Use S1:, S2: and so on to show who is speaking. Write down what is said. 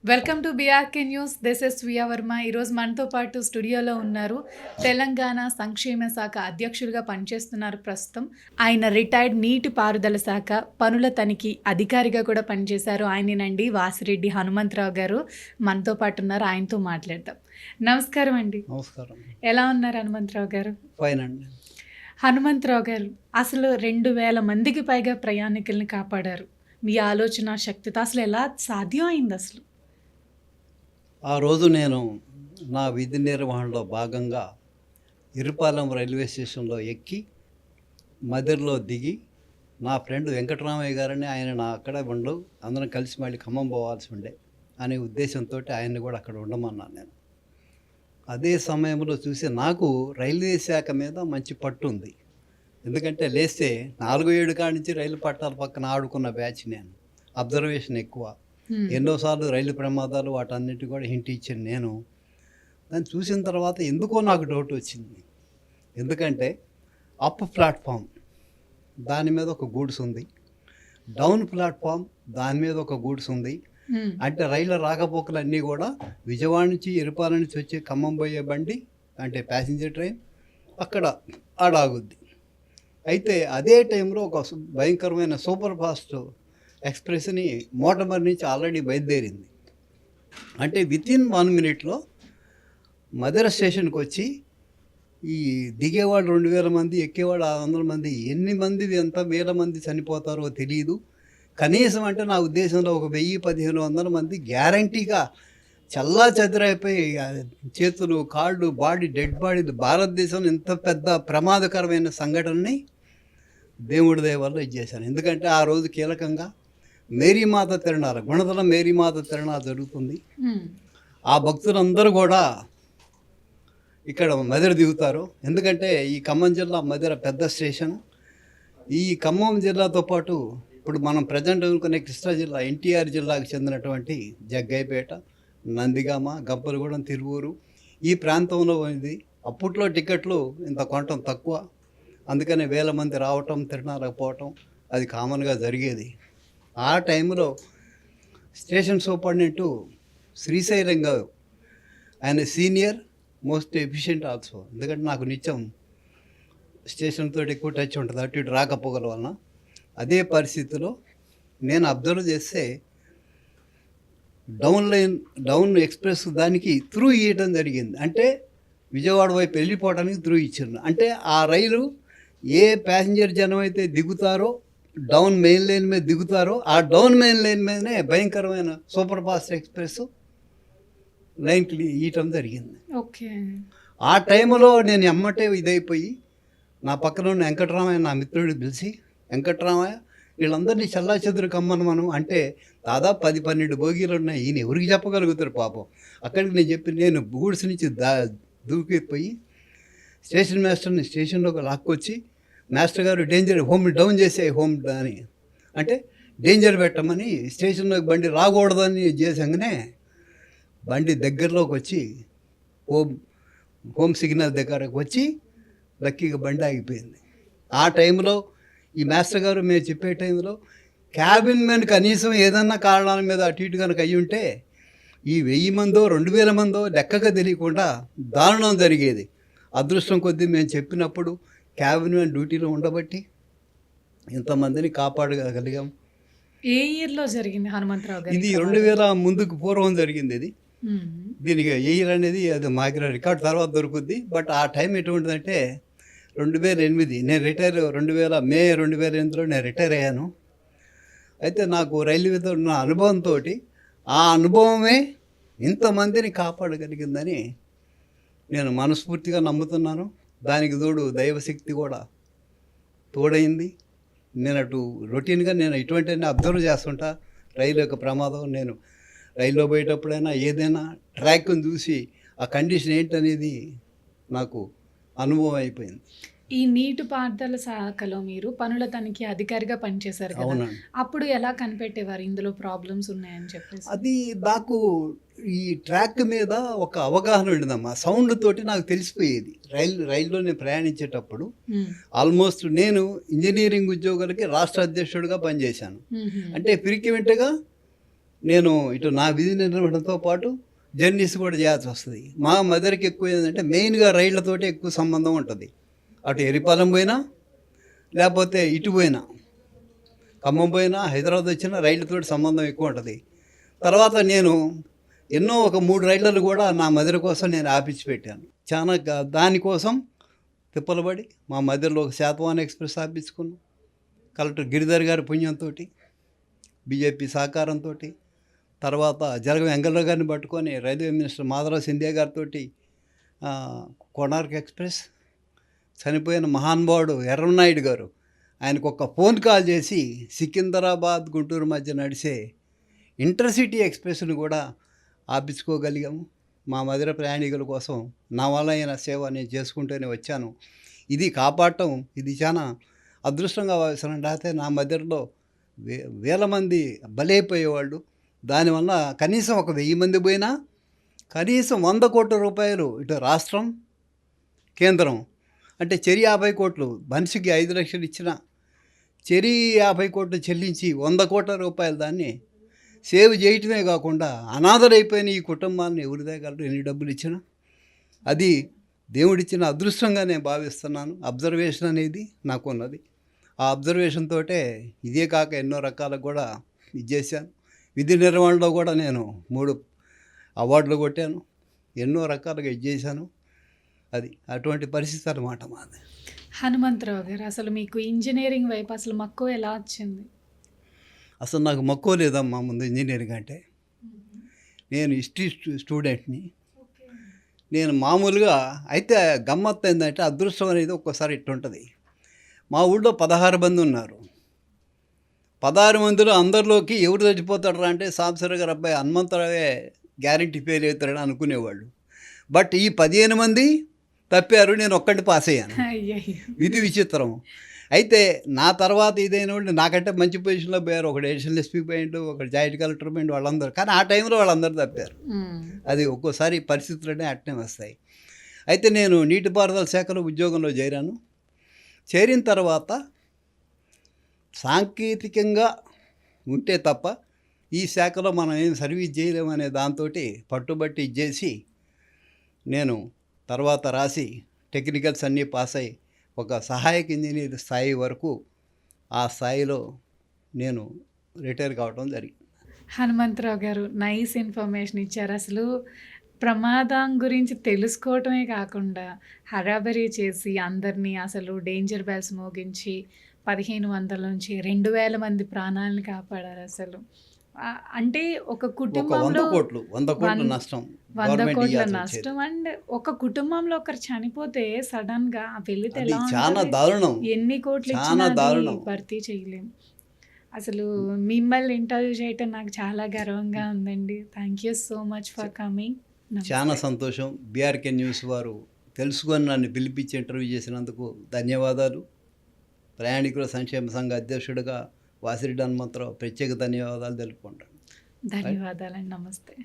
S1: Welcome to BRK news. This is స్వీయ వర్మ. ఈరోజు మనతో పాటు స్టూడియోలో ఉన్నారు. తెలంగాణ సంక్షేమ శాఖ అధ్యక్షులుగా పనిచేస్తున్నారు ప్రస్తుతం. ఆయన రిటైర్డ్ నీటి పారుదల శాఖ పనుల తనిఖీ అధికారిగా కూడా పనిచేశారు. ఆయనేనండి వాసిరెడ్డి హనుమంతరావు గారు మనతో పాటు ఉన్నారు. ఆయనతో మాట్లాడదాం. నమస్కారం అండి.
S2: నమస్కారం.
S1: ఎలా ఉన్నారు హనుమంతరావు గారు?
S2: ఫైన్ అండి.
S1: హనుమంతరావు గారు, అసలు 2000 మందికి పైగా ప్రయాణికుల్ని కాపాడారు. మీ ఆలోచన శక్తితో అసలు ఎలా సాధ్యం అయింది అసలు?
S2: ఆ రోజు నేను నా విధి నిర్వహణలో భాగంగా ఇరుపాలెం రైల్వే స్టేషన్లో ఎక్కి మదిరలో దిగి నా ఫ్రెండ్ వెంకటరామయ్య గారని ఆయన నా అక్కడే ఉండు, అందరం కలిసి మళ్ళీ ఖమ్మం పోవాల్సి ఉండే అనే ఉద్దేశంతో ఆయన్ని కూడా అక్కడ ఉండమన్నాను నేను. అదే సమయంలో చూసి నాకు రైల్వే శాఖ మీద మంచి పట్టు ఉంది. ఎందుకంటే లేస్తే 4-7 కాడి నుంచి రైలు పట్టాల పక్కన ఆడుకున్న బ్యాచ్ నేను. అబ్జర్వేషన్ ఎక్కువ. ఎన్నోసార్లు రైలు ప్రమాదాలు వాటన్నిటి కూడా హింట్ ఇచ్చాను నేను. దాన్ని చూసిన తర్వాత ఎందుకో నాకు డౌట్ వచ్చింది. ఎందుకంటే అప్ ప్లాట్ఫామ్ దాని మీద ఒక గూడ్స్ ఉంది, డౌన్ ప్లాట్ఫామ్ దాని మీద ఒక గూడ్స్ ఉంది. అంటే రైళ్ళ రాకపోకలు అన్నీ కూడా విజయవాడ నుంచి ఇరుపాల నుంచి వచ్చే ఖమ్మం పోయే బండి అంటే ప్యాసింజర్ ట్రైన్ అక్కడ ఆడాగుద్ది. అయితే అదే టైంలో ఒక భయంకరమైన సూపర్ ఫాస్ట్ ఎక్స్ప్రెస్ని మోటమర్ నుంచి ఆల్రెడీ బయలుదేరింది. అంటే వితిన్ 1 మినిట్లో మదర స్టేషన్కి వచ్చి ఈ దిగేవాళ్ళు 2000 మంది, ఎక్కేవాళ్ళు 600 మంది, ఎన్ని మంది ఎంత వేల మంది చనిపోతారో తెలియదు. కనీసం అంటే నా ఉద్దేశంలో ఒక 1000-1500 మంది గ్యారంటీగా చల్లా చెదరైపోయి చేతులు కాళ్ళు బాడీ డెడ్ బాడీ. భారతదేశంలో ఇంత పెద్ద ప్రమాదకరమైన సంఘటనని దేవుడి దయ వల్ల ఇచ్చేశాను. ఎందుకంటే ఆ రోజు కీలకంగా మేరీమాత తిరణాలు, గుణదల మేరీమాత తిరణాలు జరుగుతుంది. ఆ భక్తులందరూ కూడా ఇక్కడ మదిర దిగుతారు. ఎందుకంటే ఈ ఖమ్మం జిల్లా మదిర పెద్ద స్టేషన్. ఈ ఖమ్మం జిల్లాతో పాటు ఇప్పుడు మనం ప్రజెంట్ అనుకునే కృష్ణా జిల్లా, ఎన్టీఆర్ జిల్లాకు చెందినటువంటి జగ్గైపేట, నందిగామ, గబ్బలగూడెం, తిరువూరు ఈ ప్రాంతంలో ఉంది. అప్పట్లో టికెట్లు ఇంత కొనటం తక్కువ. అందుకని వేల మంది రావటం, తిరణాలకు అది కామన్గా జరిగేది. ఆ టైంలో స్టేషన్ సూపరింటెండెంట్ శ్రీశైలం గారు, ఆయన సీనియర్ మోస్ట్ ఎఫిషియెంట్ ఆల్సో. ఎందుకంటే నాకు నిత్యం స్టేషన్తో ఎక్కువ టచ్ ఉంటుంది అటు ఇటు రాకపోగల వలన. అదే పరిస్థితిలో నేను అబ్జర్వ్ చేస్తే డౌన్ ఎక్స్ప్రెస్ దానికి త్రూ ఇవ్వడం జరిగింది. అంటే విజయవాడ వైపు వెళ్ళిపోవడానికి త్రూ ఇచ్చారు. అంటే ఆ రైలు ఏ ప్యాసింజర్ జనం అయితే దిగుతారో డౌన్ మెయిన్ లైన్ మీద దిగుతారో ఆ డౌన్ మెయిన్ లైన్ మీదనే భయంకరమైన సూపర్ ఫాస్ట్ ఎక్స్ప్రెస్ లైన్కి ఇవ్వటం జరిగింది.
S1: ఓకే.
S2: ఆ టైంలో నేను ఎమ్మటే ఇదైపోయి నా పక్కన ఉన్న వెంకటరామయ్య నా మిత్రుడు పిలిచి, వెంకటరామయ్య వీళ్ళందరినీ చల్లా చెదురు కమ్మను మనం అంటే దాదాపు 10-12 బోగీలు ఉన్నాయి, ఈయన ఎవరికి చెప్పగలుగుతారు పాపం. అక్కడికి నేను చెప్పి నేను గూడ్స్ నుంచి దూకిపోయి స్టేషన్ మాస్టర్ని స్టేషన్లోకి లాక్కొచ్చి, మాస్టర్ గారు డేంజర్ హోమ్ డౌన్ చేసే హోమ్ అని అంటే డేంజర్ పెట్టమని స్టేషన్లోకి బండి రాకూడదని చేసాగానే బండి దగ్గరలోకి వచ్చి హోమ్ సిగ్నల్ దగ్గరకు వచ్చి లక్కీగా బండి ఆగిపోయింది. ఆ టైంలో ఈ మాస్టర్ గారు మేము చెప్పే టైంలో క్యాబిన్ మ్యాన్ కనీసం ఏదన్నా కారణాల మీద అటు ఇటు కనుక అయ్యి ఉంటే ఈ 1000 మందో 2000 మందో లెక్కగా తెలియకుండా దారుణం జరిగేది. అదృష్టం కొద్దీ మేము చెప్పినప్పుడు క్యాబిన్ మ్యాన్ డ్యూటీలో ఉండబట్టి ఇంతమందిని కాపాడగలిగాం.
S1: ఏ ఇయర్లో జరిగింది హనుమంతరావు గారు?
S2: ఇది 2000 ముందుకు పూర్వం జరిగింది. ఇది దీనికి ఇయర్ అనేది అది మాకు రికార్డ్ తర్వాత దొరుకుద్ది. బట్ ఆ టైం ఎటువంటిదంటే 2008 నేను రిటైర్ 2000 మే 2008లో నేను రిటైర్ అయ్యాను. అయితే నాకు రైల్వేతో ఉన్న అనుభవంతో ఆ అనుభవమే ఇంతమందిని కాపాడగలిగిందని నేను మనస్ఫూర్తిగా నమ్ముతున్నాను. దానికి తోడు దైవశక్తి కూడా తోడైంది. నేను అటు రొటీన్గా నేను ఇటువంటి అబ్జర్వ్ చేస్తుంటా. రైలు యొక్క ప్రమాదం నేను రైల్లో పోయేటప్పుడైనా ఏదైనా ట్రాక్ని చూసి ఆ కండిషన్ ఏంటనేది నాకు అనుభవం అయిపోయింది.
S1: ఈ నీటి పారుదల శాఖలో మీరు పనుల తనిఖీ అధికారిగా పనిచేశారు కదా,
S2: అవునండి.
S1: అప్పుడు ఎలా కనిపెట్టేవారు ఇందులో ప్రాబ్లమ్స్ ఉన్నాయని చెప్పేసి?
S2: అది నాకు ఈ ట్రాక్ మీద ఒక అవగాహన ఉండదమ్మా. సౌండ్ తోటి నాకు తెలిసిపోయేది. రైల్లో నేను ప్రయాణించేటప్పుడు ఆల్మోస్ట్ నేను ఇంజనీరింగ్ ఉద్యోగులకి రాష్ట్ర అధ్యక్షుడిగా పనిచేశాను. అంటే ఫ్రీక్వెంట్గా నేను ఇటు నా విధి నిర్వహణతో పాటు జర్నీస్ కూడా చేయాల్సి వస్తుంది. మా మదర్కి ఎక్కువ ఏంటంటే మెయిన్గా రైళ్లతోటి ఎక్కువ సంబంధం ఉంటుంది. అటు ఎరిపాలెం పోయినా లేకపోతే ఇటు పోయినా, ఖమ్మం పోయినా, హైదరాబాద్ వచ్చినా రైళ్లతోటి సంబంధం ఎక్కువ ఉంటుంది. తర్వాత నేను ఎన్నో ఒక 3 రైళ్లను కూడా నా మదర్ కోసం నేను ఆపించి పెట్టాను. చాలా దానికోసం తిప్పలబడి మా మదర్లో ఒక శాతవాహన ఎక్స్ప్రెస్ ఆపించుకున్నాం. కలెక్టర్ గిరిధర్ గారి పుణ్యంతో, బీజేపీ సహకారంతో, తర్వాత జలగ వెంకటరావు గారిని పట్టుకొని రైల్వే మినిస్టర్ మాధవరావు సింధియా గారితో కోణార్క్ ఎక్స్ప్రెస్, చనిపోయిన మహానుభావుడు ఎర్రనాయుడు గారు ఆయనకు ఒక ఫోన్ కాల్ చేసి సికింద్రాబాద్ గుంటూరు మధ్య నడిచే ఇంటర్సిటీ ఎక్స్ప్రెస్ను కూడా ఆపించుకోగలిగాము. మా మధుర ప్రయాణికుల కోసం నా వల్ల అయిన సేవ నేను చేసుకుంటూనే వచ్చాను. ఇది కాపాడటం ఇది చాలా అదృష్టంగా భావిస్తున్నాను. అయితే నా మధ్యలో వేల మంది బలైపోయేవాళ్ళు. దానివల్ల కనీసం ఒక 1000 మంది పోయినా కనీసం 100 కోట్ల రూపాయలు ఇటు రాష్ట్రం కేంద్రం అంటే చెరి 50 కోట్లు మనిషికి 5 లక్షలు ఇచ్చిన చెరి 50 కోట్లు చెల్లించి 100 కోట్ల రూపాయలు దాన్ని సేవ్ చేయటమే కాకుండా అనాథలైపోయిన ఈ కుటుంబాన్ని ఎవరి దగ్గర ఎన్ని డబ్బులు ఇచ్చినా అది దేవుడిచ్చిన అదృష్టంగా నేను భావిస్తున్నాను. అబ్జర్వేషన్ అనేది నాకు ఉన్నది. ఆ అబ్జర్వేషన్ తోటే ఇదే కాక ఎన్నో రకాలకు కూడా ఇది చేశాను. విధి నిర్వహణలో కూడా నేను 3 అవార్డులు కొట్టాను. ఎన్నో రకాలుగా ఇది చేశాను. అది అటువంటి పరిస్థితి అన్నమాట మాది.
S1: హనుమంతరావు గారు, అసలు మీకు ఇంజనీరింగ్ వైపు అసలు మక్కువ ఎలా వచ్చింది?
S2: అసలు నాకు మక్కువ లేదమ్మా ముందు ఇంజనీరింగ్ అంటే. నేను హిస్టరీ స్టూడెంట్ని. నేను మామూలుగా అయితే గమ్మత్తు ఏంటంటే అదృష్టం అనేది ఒక్కోసారి ఇట్టుంటుంది. మా ఊళ్ళో 16 మంది ఉన్నారు. 16 మందిలో అందరిలోకి ఎవరు చచ్చిపోతాడరా అంటే సాంబశివరావు గారు అబ్బాయి హనుమంతరావే గ్యారెంటీ ఫెయిల్ అవుతాడని అనుకునేవాళ్ళు. బట్ ఈ 15 మంది తప్పారు, నేను ఒక్కటి పాస్ అయ్యాను.
S1: అయ్యయ్యో.
S2: ఇది విచిత్రం. అయితే నా తర్వాత ఇదైన వాళ్ళు నాకంటే మంచి పొజిషన్లో పోయారు. ఒకడు ఎడిషనల్ ఎస్పీ పోయిండు, ఒకడు జాయింట్ కలెక్టర్ పోయిండు, వాళ్ళందరూ. కానీ ఆ టైంలో వాళ్ళందరూ తప్పారు. అది ఒక్కోసారి పరిస్థితులనే అట్నే వస్తాయి. అయితే నేను నీటిపారుదల శాఖలో ఉద్యోగంలో చేరాను. చేరిన తర్వాత సాంకేతికంగా ఉంటే తప్ప ఈ శాఖలో మనం ఏం సర్వీస్ చేయలేమనే దాంతో పట్టుబట్టి ఇచ్చేసి నేను తర్వాత రాసి టెక్నికల్స్ అన్నీ పాస్ అయ్యి ఒక సహాయక ఇంజనీర్ స్థాయి వరకు ఆ స్థాయిలో నేను రిటైర్ కావడం జరిగింది.
S1: హనుమంతరావు గారు, నైస్ ఇన్ఫర్మేషన్ ఇచ్చారు. అసలు ప్రమాదం గురించి తెలుసుకోవటమే కాకుండా హడాబరీ చేసి అందరినీ అసలు డేంజర్ బెల్స్ మోగించి 1500 నుంచి 2000 మంది ప్రాణాలను కాపాడారు. అసలు అంటే ఒక కుటుంబంలో
S2: 100 కోట్లు నష్టం,
S1: 100 కోట్ల నష్టం. అండ్ ఒక కుటుంబంలో ఒకరు చనిపోతే సడన్ గా వెళితే ఎలా
S2: చాలా
S1: ఉంటుంది?
S2: దారుణం.
S1: ఎన్ని కోట్లు
S2: చాలా
S1: ఇచ్చినా అది
S2: దారుణం.
S1: భర్తీ చేయలేం. అసలు మిమ్మల్ని ఇంటర్వ్యూ చేయటం నాకు చాలా గర్వంగా ఉందండి. Thank you so much for coming.
S2: చాలా సంతోషం. బీఆర్కే న్యూస్ వారు తెలుసుకొని నన్ను పిలిపించి ఇంటర్వ్యూ చేసినందుకు ధన్యవాదాలు. ప్రయాణికుల సంక్షేమ సంఘ అధ్యక్షుడిగా వాసిరెడ్డి హనుమంతరావు ప్రత్యేక ధన్యవాదాలు తెలుపుకుంటాను.
S1: ధన్యవాదాలండి. నమస్తే.